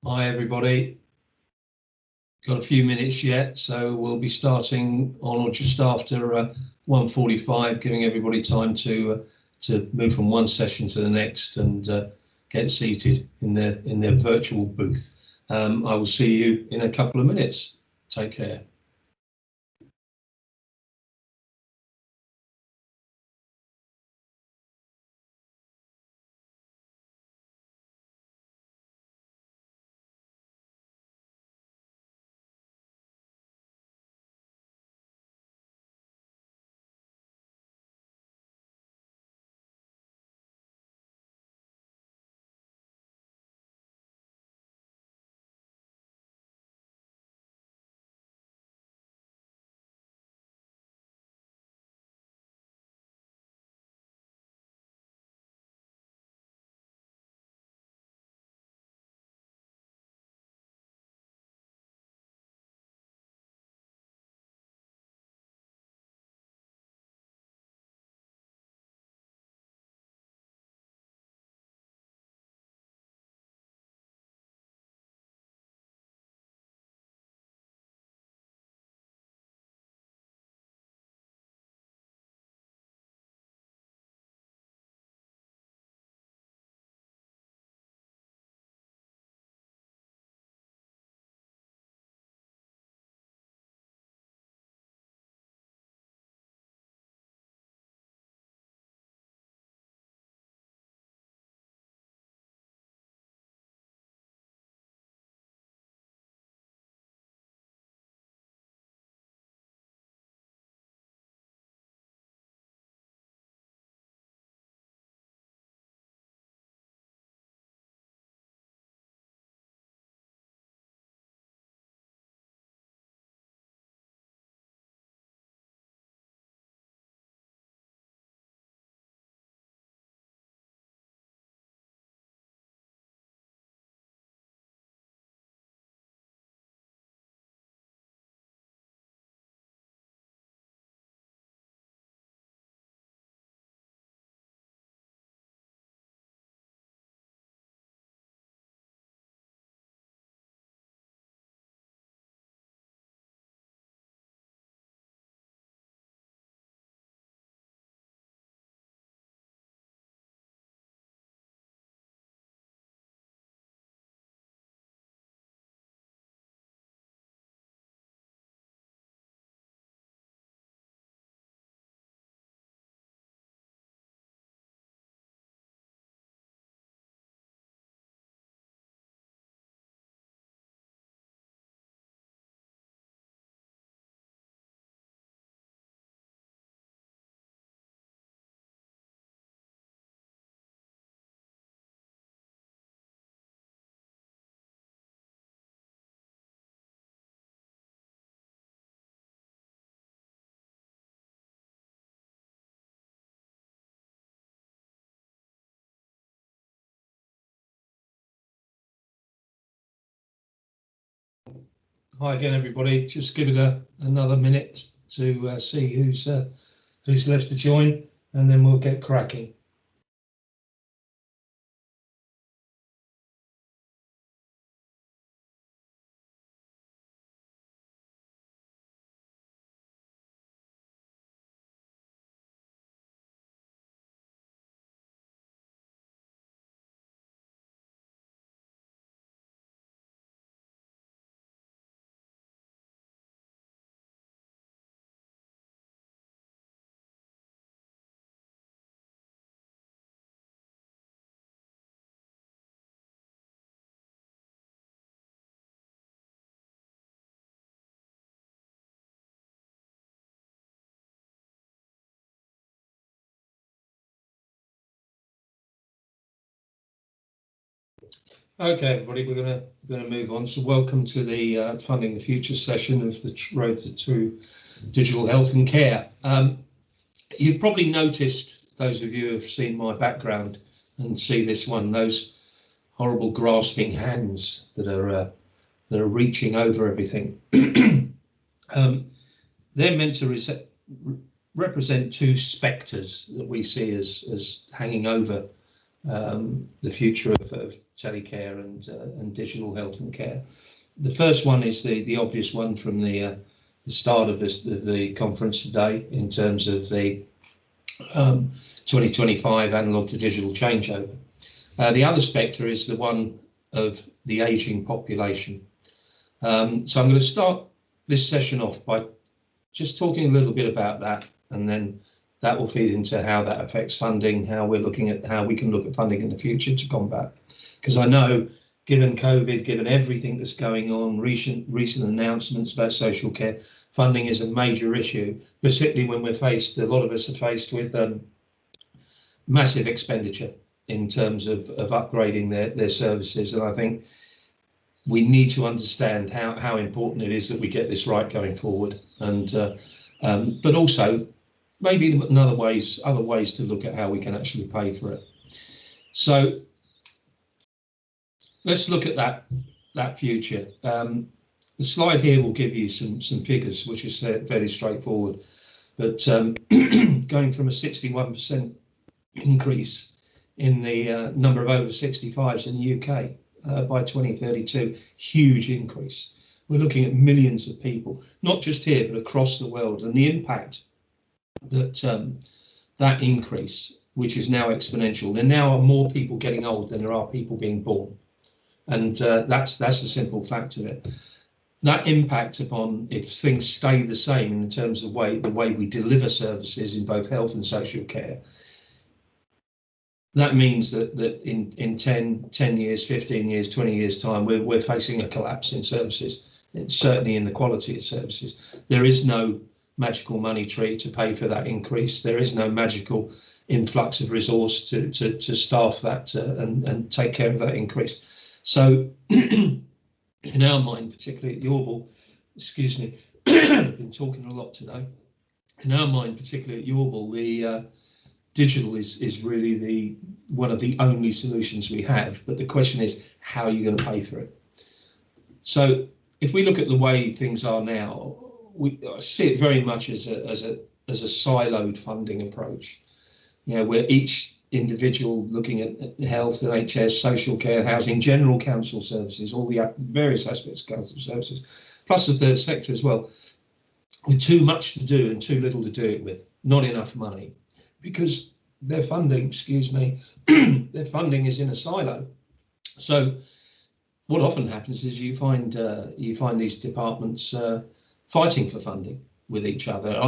Hi everybody, got a few minutes yet, so we'll be starting on or just after 1:45, giving everybody time to move from one session to the next and get seated in their virtual booth. I will see you in a couple of minutes. Take care. Hi again, everybody. Just give it another minute to see who's left to join, and then we'll get cracking. Okay, everybody, we're going to move on. So, welcome to the Funding the Future session of the Road to Digital Health and Care. You've probably noticed, those of you who have seen my background and see this one, those horrible grasping hands that are reaching over everything. They're meant to represent two spectres that we see as hanging over the future of telecare and digital health and care. The first one is the obvious one from the start of the conference today, in terms of the 2025 analog to digital changeover. The other spectre is the one of the ageing population. So I'm going to start this session off by just talking a little bit about that, and then that will feed into how that affects funding, how we're looking at how we can look at funding in the future to combat. Because I know, given COVID, given everything that's going on, recent announcements about social care, funding is a major issue, particularly when a lot of us are faced with massive expenditure in terms of upgrading their services. And I think we need to understand how important it is that we get this right going forward, and but also maybe other ways to look at how we can actually pay for it. So let's look at that future. The slide here will give you some figures, which is fairly straightforward. But going from a 61% increase in the number of over 65s in the UK by 2032, huge increase. We're looking at millions of people, not just here, but across the world. And the impact that that increase, which is now exponential, there now are more people getting old than there are people being born. And that's a simple fact of it. That impact upon, if things stay the same in terms of the way we deliver services in both health and social care, that means that in 10 years, 15 years, 20 years time, we're facing a collapse in services. It's certainly in the quality of services. There is no magical money tree to pay for that increase. There is no magical influx of resource to staff that and take care of that increase. So in our mind, particularly at Yorbl, excuse me, I've been talking a lot today. In our mind, particularly at Yorbl, the digital is really one of the only solutions we have. But the question is, how are you going to pay for it? So if we look at the way things are now, we see it very much as a siloed funding approach. You know, where each individual looking at health, NHS, social care, housing, general council services, all the various aspects of council services, plus the third sector as well, with too much to do and too little to do it with, not enough money, because their funding, their funding is in a silo. So what often happens is you find these departments fighting for funding with each other.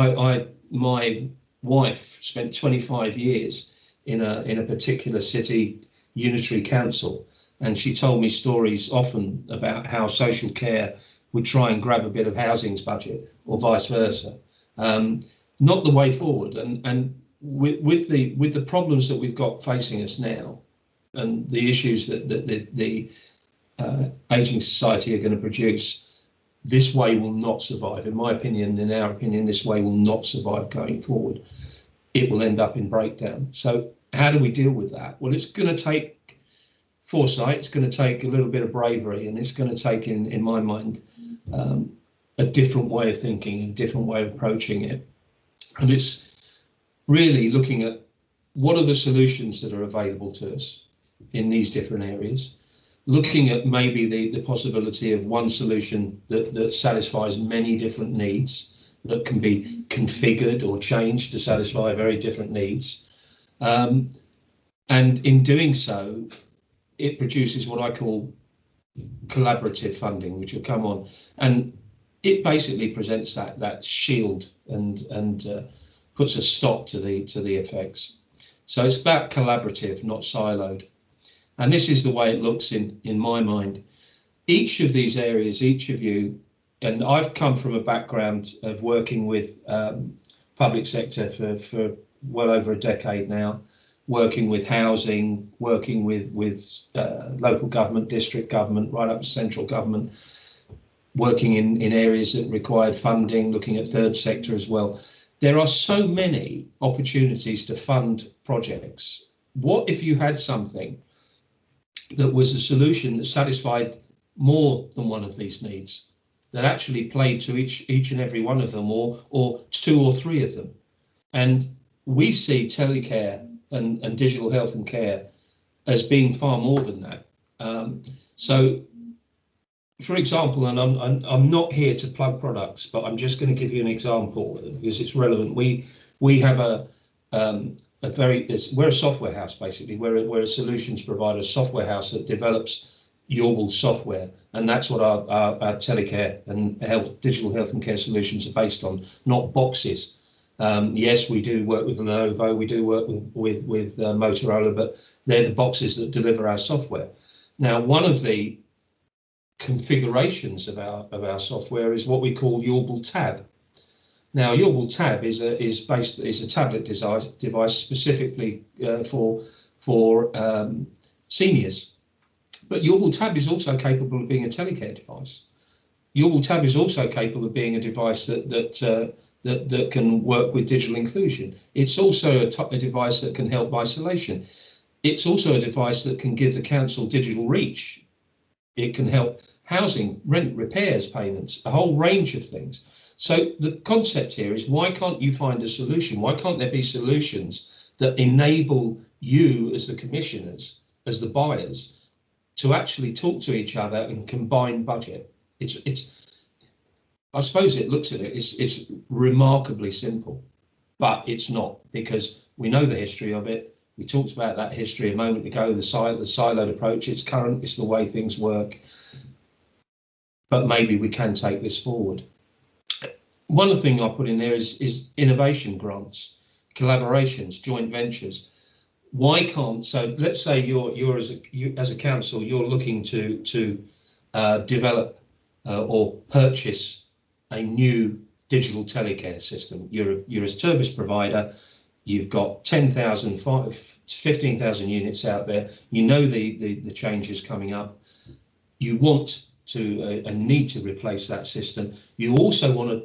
My wife spent 25 years in a particular city unitary council, and she told me stories often about how social care would try and grab a bit of housing's budget, or vice versa. Not the way forward. And with the problems that we've got facing us now, and the issues that the ageing society are going to produce, this way will not survive. In my opinion, in our opinion, this way will not survive going forward. It will end up in breakdown. So how do we deal with that? Well, it's going to take foresight, it's going to take a little bit of bravery, and it's going to take, in my mind, a different way of thinking, a different way of approaching it. And it's really looking at what are the solutions that are available to us in these different areas, looking at maybe the possibility of one solution that satisfies many different needs, that can be configured or changed to satisfy very different needs. And in doing so, it produces what I call collaborative funding, which will come on, and it basically presents that shield and puts a stop to the effects. So it's about collaborative, not siloed. And this is the way it looks in my mind. Each of these areas, each of you, and I've come from a background of working with public sector for well over a decade now, working with housing, working with local government, district government, right up to central government, working in areas that required funding, looking at third sector as well. There are so many opportunities to fund projects. What if you had something that was a solution that satisfied more than one of these needs? that actually play to each and every one of them, or two or three of them. And we see telecare and digital health and care as being far more than that. So, for example, and I'm not here to plug products, but I'm just going to give you an example because it's relevant. We have we're a software house basically. We're a solutions provider, software house that develops Yorbl software, and that's what our telecare and digital health and care solutions are based on, not boxes. Yes, we do work with Lenovo, we do work with Motorola, but they're the boxes that deliver our software. Now, one of the configurations of our software is what we call Yorbl Tab. Now, Yorbl Tab is a tablet device specifically for seniors. But Yorbl Tab is also capable of being a telecare device. Yorbl Tab is also capable of being a device that can work with digital inclusion. It's also a device that can help isolation. It's also a device that can give the council digital reach. It can help housing, rent, repairs, payments, a whole range of things. So the concept here is, why can't you find a solution? Why can't there be solutions that enable you as the commissioners, as the buyers, to actually talk to each other and combine budget? I suppose it looks at it, it's remarkably simple, but it's not, because we know the history of it. We talked about that history a moment ago, the siloed approach. It's current, it's the way things work, but maybe we can take this forward. One thing I put in there is innovation grants, collaborations, joint ventures. Why can't, so let's say you're as a council, you're looking to develop or purchase a new digital telecare system. You're a service provider. You've got 10,000, 15,000 units out there. You know the changes coming up. You want to and need to replace that system. You also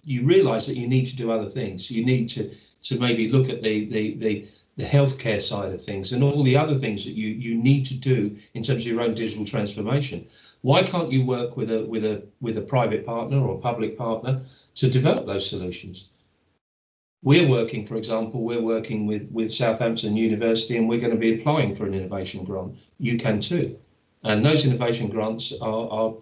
you realise that you need to do other things. You need to maybe look at the healthcare side of things and all the other things that you need to do in terms of your own digital transformation. Why can't you work with a private partner or a public partner to develop those solutions? We're working, for example, with Southampton University, and we're going to be applying for an innovation grant. You can too. And those innovation grants are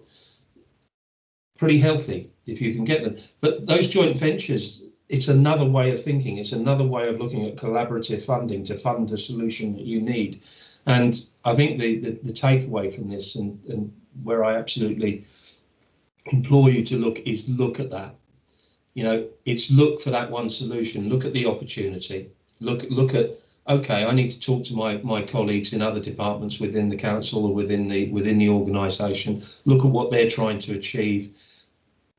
pretty healthy if you can get them. But those joint ventures, it's another way of thinking. It's another way of looking at collaborative funding to fund the solution that you need. And I think the takeaway from this, and where I absolutely implore you to look at that. You know, it's look for that one solution. Look at the opportunity. Look at, okay, I need to talk to my colleagues in other departments within the council or within the organisation. Look at what they're trying to achieve.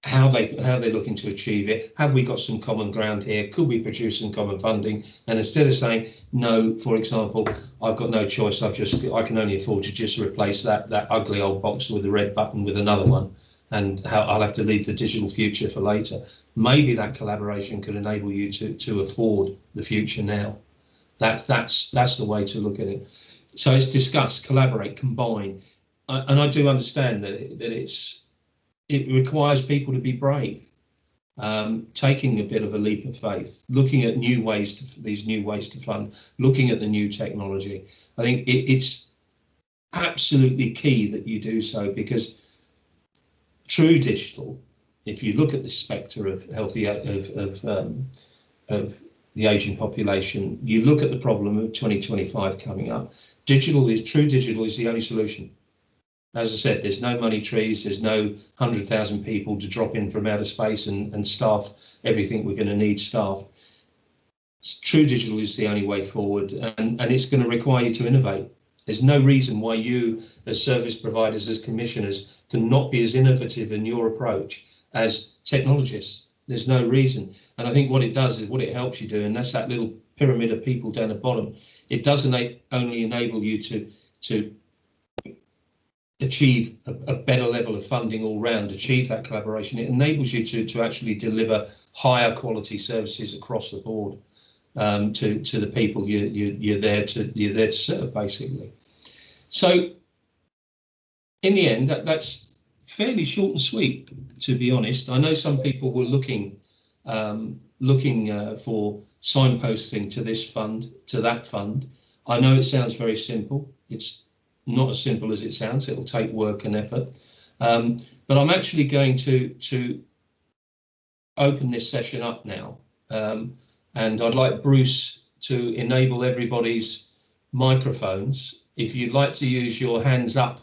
How they're looking to achieve it. Have we got some common ground here? Could we produce some common funding? And instead of saying no, for example, I've got no choice, I can only afford to just replace that ugly old box with a red button with another one, and I'll have to leave the digital future for later. Maybe that collaboration could enable you to afford the future now. That's the way to look at it. So it's discuss, collaborate, combine, and I do understand that it requires people to be brave, taking a bit of a leap of faith, looking at these new ways to fund, looking at the new technology. I think it's absolutely key that you do so, because true digital, if you look at the spectre of the aging population, you look at the problem of 2025 coming up. True digital is the only solution. As I said, there's no money trees, there's no 100,000 people to drop in from outer space and staff everything we're going to need staff. True digital is the only way forward, and it's going to require you to innovate. There's no reason why you, as service providers, as commissioners, cannot be as innovative in your approach as technologists. There's no reason. And I think what it does is, what it helps you do, and that's that little pyramid of people down the bottom, it doesn't only enable you to achieve a better level of funding all round, achieve that collaboration. It enables you to actually deliver higher quality services across the board to the people you're there to serve, basically. So in the end, that's fairly short and sweet, to be honest. I know some people were looking for signposting to this fund, to that fund. I know it sounds very simple. It's not as simple as it sounds. It will take work and effort. But I'm actually going to open this session up now. And I'd like Bruce to enable everybody's microphones. If you'd like to use your hands up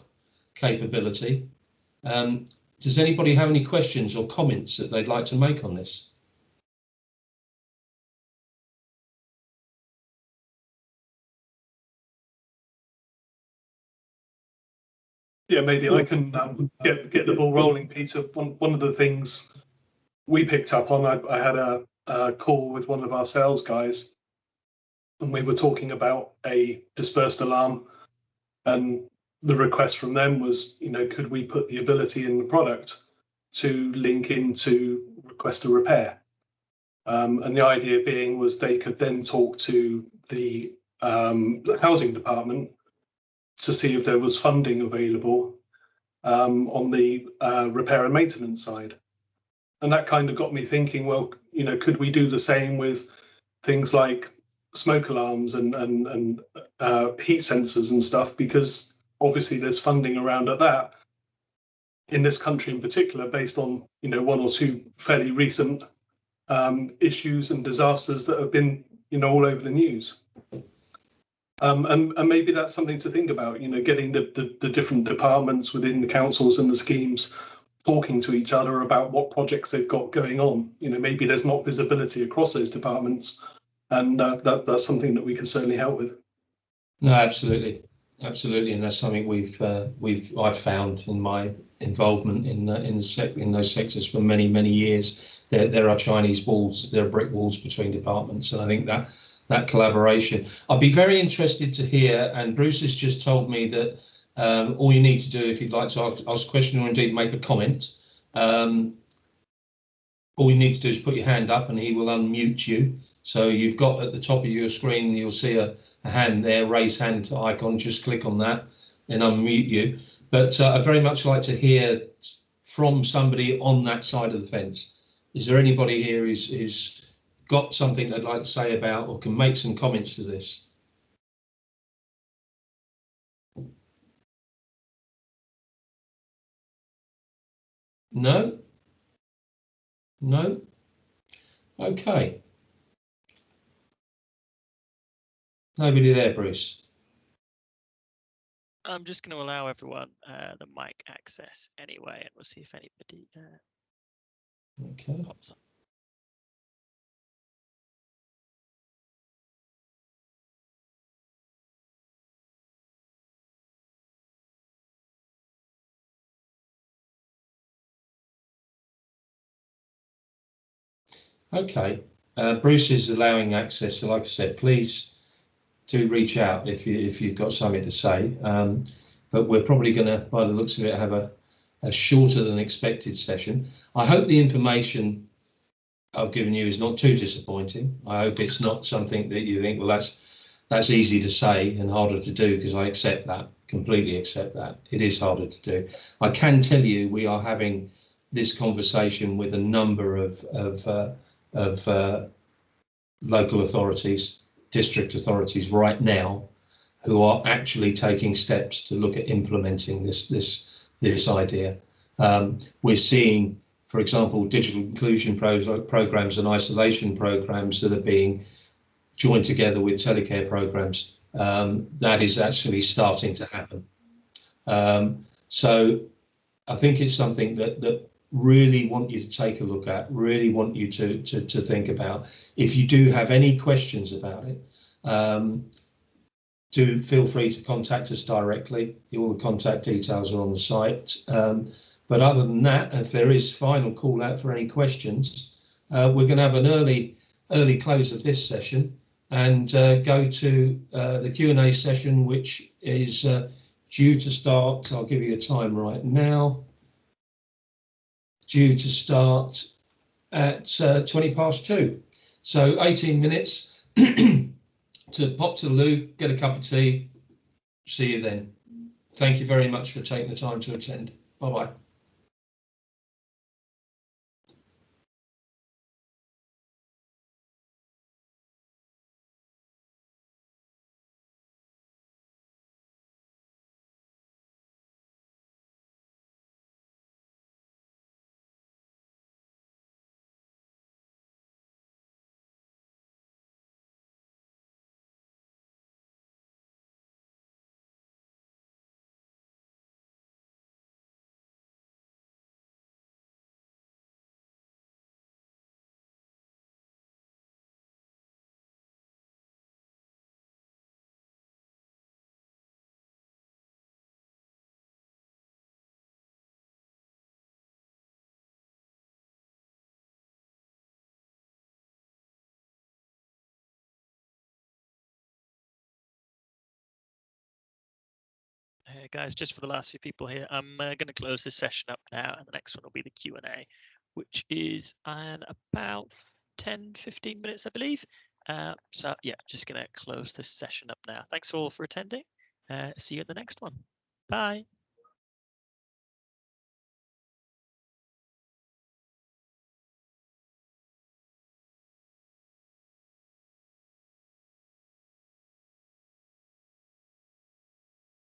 capability. Does anybody have any questions or comments that they'd like to make on this? Yeah, maybe I can get the ball rolling, Peter. One of the things we picked up on, I had a call with one of our sales guys, and we were talking about a dispersed alarm, and the request from them was, could we put the ability in the product to link into request a repair? And the idea being was they could then talk to the housing department to see if there was funding available on the repair and maintenance side. And that kind of got me thinking, well, could we do the same with things like smoke alarms and heat sensors and stuff? Because obviously there's funding around at that in this country in particular, based on, one or two fairly recent issues and disasters that have been, all over the news. And maybe that's something to think about, getting the different departments within the councils and the schemes talking to each other about what projects they've got going on. Maybe there's not visibility across those departments, and that's something that we can certainly help with. No, absolutely, and that's something I've found in my involvement in those sectors for many years. There are Chinese walls, there are brick walls between departments, and I think that collaboration. I'd be very interested to hear, and Bruce has just told me that all you need to do if you'd like to ask a question or indeed make a comment, all you need to do is put your hand up and he will unmute you. So you've got at the top of your screen, you'll see a hand there, raise hand icon, just click on that and unmute you. But I'd very much like to hear from somebody on that side of the fence. Is there anybody here who's got something they'd like to say about or can make some comments to this? No? Okay. Nobody there, Bruce? I'm just going to allow everyone the mic access anyway, and we'll see if anybody pops up. Okay, Bruce is allowing access, so like I said, please do reach out if you've got something to say. But we're probably going to, by the looks of it, have a shorter than expected session. I hope the information I've given you is not too disappointing. I hope it's not something that you think, well, that's easy to say and harder to do, because I accept that, completely accept that. It is harder to do. I can tell you we are having this conversation with a number of local authorities, district authorities right now, who are actually taking steps to look at implementing this idea. We're seeing, for example, digital inclusion programs and isolation programs that are being joined together with telecare programs. That is actually starting to happen. So I think it's something that really want you to take a look at, really want you to think about. If you do have any questions about it, do feel free to contact us directly. All the contact details are on the site. But other than that, if there is final call out for any questions, we're going to have an early close of this session and go to the Q&A session, which is due to start. I'll give you a time right now. Due to start at 2:20. So 18 minutes to pop to the loo, get a cup of tea. See you then. Thank you very much for taking the time to attend. Bye-bye. Guys, just for the last few people here, I'm going to close this session up now, and the next one will be the Q&A, which is in about 10-15 minutes, I believe. So yeah, just going to close this session up now. Thanks all for attending. See you in the next one. Bye.